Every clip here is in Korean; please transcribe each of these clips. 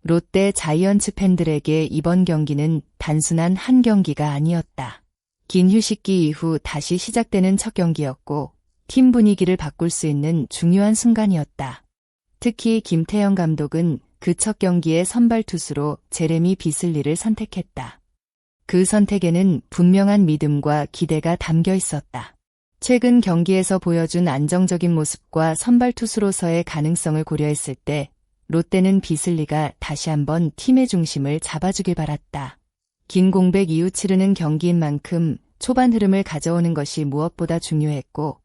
롯데 자이언츠 팬들에게 이번 경기는 단순한 한 경기가 아니었다. 긴 휴식기 이후 다시 시작되는 첫 경기였고 팀 분위기를 바꿀 수 있는 중요한 순간이었다. 특히 김태형 감독은 그 첫 경기의 선발 투수로 제레미 비슬리를 선택했다. 그 선택에는 분명한 믿음과 기대가 담겨 있었다. 최근 경기에서 보여준 안정적인 모습과 선발 투수로서의 가능성을 고려했을 때 롯데는 비슬리가 다시 한번 팀의 중심을 잡아주길 바랐다. 긴 공백 이후 치르는 경기인 만큼 초반 흐름을 가져오는 것이 무엇보다 중요했고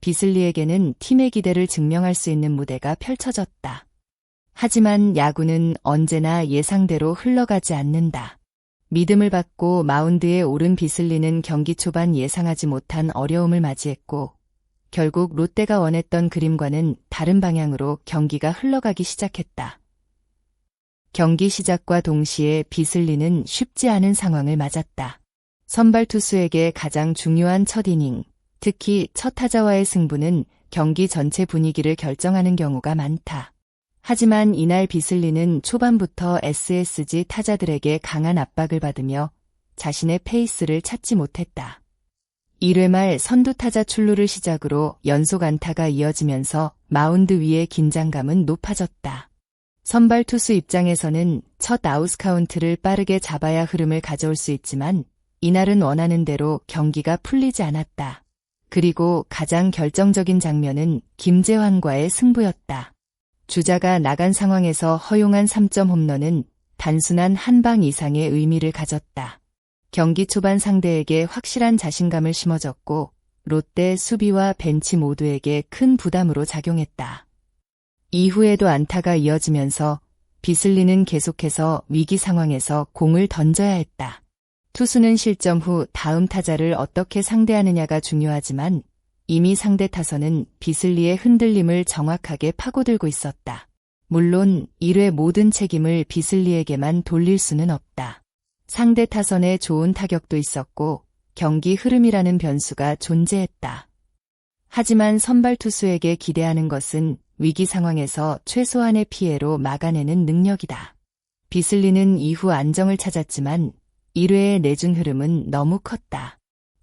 비슬리에게는 팀의 기대를 증명할 수 있는 무대가 펼쳐졌다. 하지만 야구는 언제나 예상대로 흘러가지 않는다. 믿음을 받고 마운드에 오른 비슬리는 경기 초반 예상하지 못한 어려움을 맞이했고 결국 롯데가 원했던 그림과는 다른 방향으로 경기가 흘러가기 시작했다. 경기 시작과 동시에 비슬리는 쉽지 않은 상황을 맞았다. 선발 투수에게 가장 중요한 첫 이닝, 특히 첫 타자와의 승부는 경기 전체 분위기를 결정하는 경우가 많다. 하지만 이날 비슬리는 초반부터 SSG 타자들에게 강한 압박을 받으며 자신의 페이스를 찾지 못했다. 1회 말 선두 타자 출루를 시작으로 연속 안타가 이어지면서 마운드 위의 긴장감은 높아졌다. 선발 투수 입장에서는 첫 아웃 카운트를 빠르게 잡아야 흐름을 가져올 수 있지만 이날은 원하는 대로 경기가 풀리지 않았다. 그리고 가장 결정적인 장면은 김재환과의 승부였다. 주자가 나간 상황에서 허용한 3점 홈런은 단순한 한 방 이상의 의미를 가졌다. 경기 초반 상대에게 확실한 자신감을 심어줬고 롯데 수비와 벤치 모두에게 큰 부담으로 작용했다. 이후에도 안타가 이어지면서 비슬리는 계속해서 위기 상황에서 공을 던져야 했다. 투수는 실점 후 다음 타자를 어떻게 상대하느냐가 중요하지만 이미 상대 타선은 비슬리의 흔들림을 정확하게 파고들고 있었다. 물론 1회 모든 책임을 비슬리에게만 돌릴 수는 없다. 상대 타선에 좋은 타격도 있었고 경기 흐름이라는 변수가 존재했다. 하지만 선발 투수에게 기대하는 것은 위기 상황에서 최소한의 피해로 막아내는 능력이다. 비슬리는 이후 안정을 찾았지만 1회의 내준 흐름은 너무 컸다.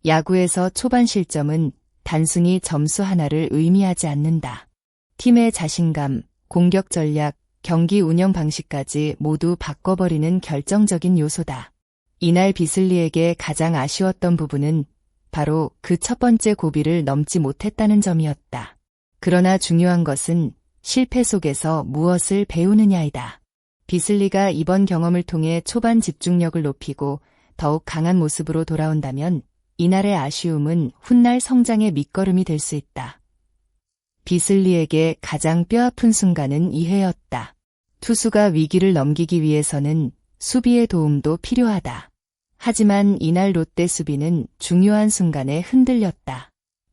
야구에서 초반 실점은 단순히 점수 하나를 의미하지 않는다. 팀의 자신감, 공격 전략, 경기 운영 방식까지 모두 바꿔버리는 결정적인 요소다. 이날 비슬리에게 가장 아쉬웠던 부분은 바로 그 첫 번째 고비를 넘지 못했다는 점이었다. 그러나 중요한 것은 실패 속에서 무엇을 배우느냐이다. 비슬리가 이번 경험을 통해 초반 집중력을 높이고 더욱 강한 모습으로 돌아온다면 이날의 아쉬움은 훗날 성장의 밑거름이 될 수 있다. 비슬리에게 가장 뼈아픈 순간은 2회였다. 투수가 위기를 넘기기 위해서는 수비의 도움도 필요하다. 하지만 이날 롯데 수비는 중요한 순간에 흔들렸다.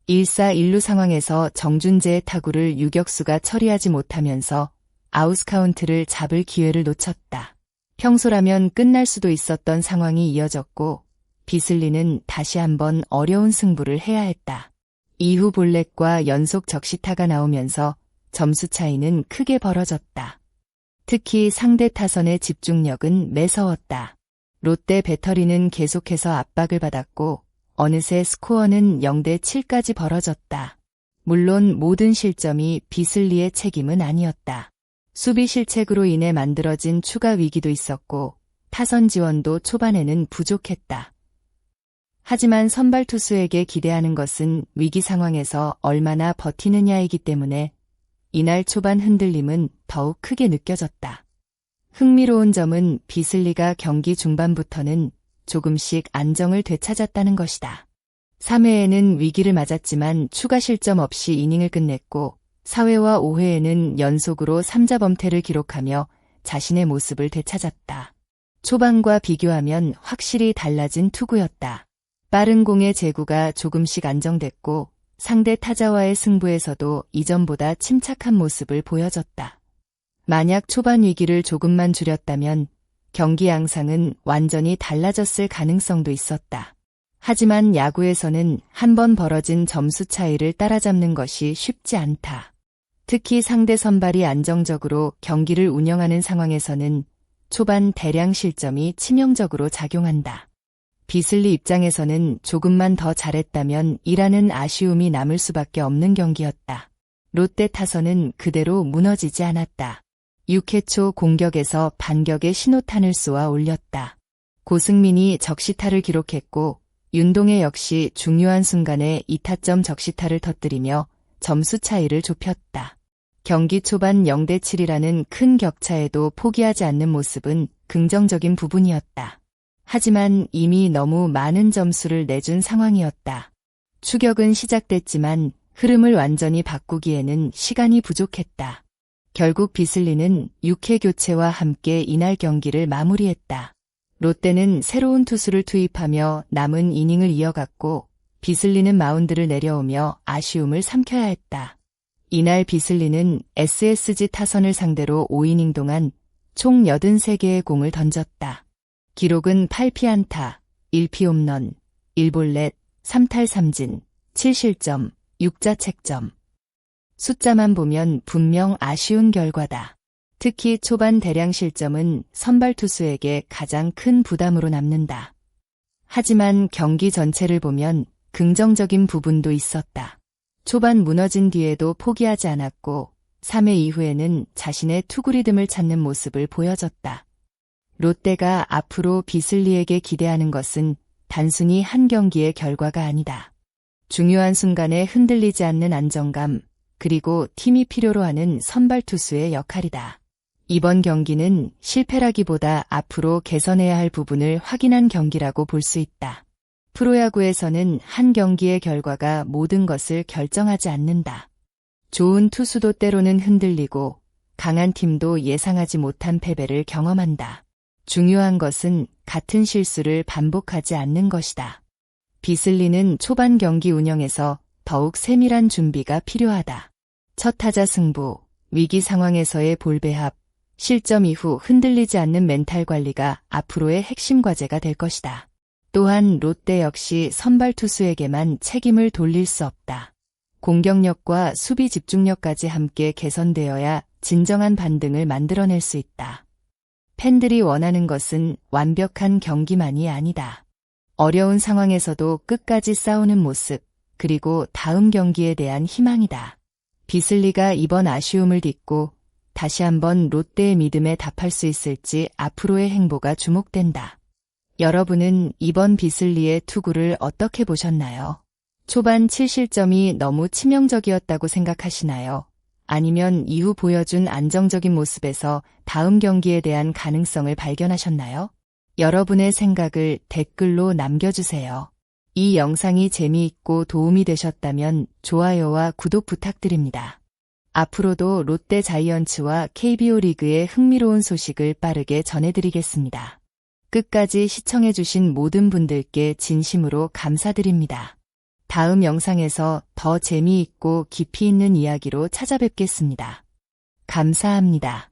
1사1루 상황에서 정준재의 타구를 유격수가 처리하지 못하면서 아웃 카운트를 잡을 기회를 놓쳤다. 평소라면 끝날 수도 있었던 상황이 이어졌고 비슬리는 다시 한번 어려운 승부를 해야 했다. 이후 볼넷과 연속 적시타가 나오면서 점수 차이는 크게 벌어졌다. 특히 상대 타선의 집중력은 매서웠다. 롯데 배터리는 계속해서 압박을 받았고 어느새 스코어는 0대7까지 벌어졌다. 물론 모든 실점이 비슬리의 책임은 아니었다. 수비 실책으로 인해 만들어진 추가 위기도 있었고 타선 지원도 초반에는 부족했다. 하지만 선발 투수에게 기대하는 것은 위기 상황에서 얼마나 버티느냐이기 때문에 이날 초반 흔들림은 더욱 크게 느껴졌다. 흥미로운 점은 비슬리가 경기 중반부터는 조금씩 안정을 되찾았다는 것이다. 3회에는 위기를 맞았지만 추가 실점 없이 이닝을 끝냈고 4회와 5회에는 연속으로 3자 범퇴를 기록하며 자신의 모습을 되찾았다. 초반과 비교하면 확실히 달라진 투구였다. 빠른 공의 제구가 조금씩 안정됐고 상대 타자와의 승부에서도 이전보다 침착한 모습을 보여줬다. 만약 초반 위기를 조금만 줄였다면 경기 양상은 완전히 달라졌을 가능성도 있었다. 하지만 야구에서는 한 번 벌어진 점수 차이를 따라잡는 것이 쉽지 않다. 특히 상대 선발이 안정적으로 경기를 운영하는 상황에서는 초반 대량 실점이 치명적으로 작용한다. 비슬리 입장에서는 조금만 더 잘했다면 이라는 아쉬움이 남을 수밖에 없는 경기였다. 롯데 타선은 그대로 무너지지 않았다. 6회 초 공격에서 반격의 신호탄을 쏘아 올렸다. 고승민이 적시타를 기록했고 윤동해 역시 중요한 순간에 2타점 적시타를 터뜨리며 점수 차이를 좁혔다. 경기 초반 0대7이라는 큰 격차에도 포기하지 않는 모습은 긍정적인 부분이었다. 하지만 이미 너무 많은 점수를 내준 상황이었다. 추격은 시작됐지만 흐름을 완전히 바꾸기에는 시간이 부족했다. 결국 비슬리는 6회 교체와 함께 이날 경기를 마무리했다. 롯데는 새로운 투수를 투입하며 남은 이닝을 이어갔고 비슬리는 마운드를 내려오며 아쉬움을 삼켜야 했다. 이날 비슬리는 SSG 타선을 상대로 5이닝 동안 총 83개의 공을 던졌다. 기록은 8피안타, 1피 홈런, 1볼넷, 3탈 3진, 7실점, 6자책점. 숫자만 보면 분명 아쉬운 결과다. 특히 초반 대량 실점은 선발 투수에게 가장 큰 부담으로 남는다. 하지만 경기 전체를 보면 긍정적인 부분도 있었다. 초반 무너진 뒤에도 포기하지 않았고 3회 이후에는 자신의 투구 리듬을 찾는 모습을 보여줬다. 롯데가 앞으로 비슬리에게 기대하는 것은 단순히 한 경기의 결과가 아니다. 중요한 순간에 흔들리지 않는 안정감, 그리고 팀이 필요로 하는 선발 투수의 역할이다. 이번 경기는 실패라기보다 앞으로 개선해야 할 부분을 확인한 경기라고 볼 수 있다. 프로야구에서는 한 경기의 결과가 모든 것을 결정하지 않는다. 좋은 투수도 때로는 흔들리고 강한 팀도 예상하지 못한 패배를 경험한다. 중요한 것은 같은 실수를 반복하지 않는 것이다. 비슬리는 초반 경기 운영에서 더욱 세밀한 준비가 필요하다. 첫 타자 승부, 위기 상황에서의 볼 배합, 실점 이후 흔들리지 않는 멘탈 관리가 앞으로의 핵심 과제가 될 것이다. 또한 롯데 역시 선발 투수에게만 책임을 돌릴 수 없다. 공격력과 수비 집중력까지 함께 개선되어야 진정한 반등을 만들어낼 수 있다. 팬들이 원하는 것은 완벽한 경기만이 아니다. 어려운 상황에서도 끝까지 싸우는 모습, 그리고 다음 경기에 대한 희망이다. 비슬리가 이번 아쉬움을 딛고 다시 한번 롯데의 믿음에 답할 수 있을지 앞으로의 행보가 주목된다. 여러분은 이번 비슬리의 투구를 어떻게 보셨나요? 초반 7실점이 너무 치명적이었다고 생각하시나요? 아니면 이후 보여준 안정적인 모습에서 다음 경기에 대한 가능성을 발견하셨나요? 여러분의 생각을 댓글로 남겨주세요. 이 영상이 재미있고 도움이 되셨다면 좋아요와 구독 부탁드립니다. 앞으로도 롯데 자이언츠와 KBO 리그의 흥미로운 소식을 빠르게 전해드리겠습니다. 끝까지 시청해주신 모든 분들께 진심으로 감사드립니다. 다음 영상에서 더 재미있고 깊이 있는 이야기로 찾아뵙겠습니다. 감사합니다.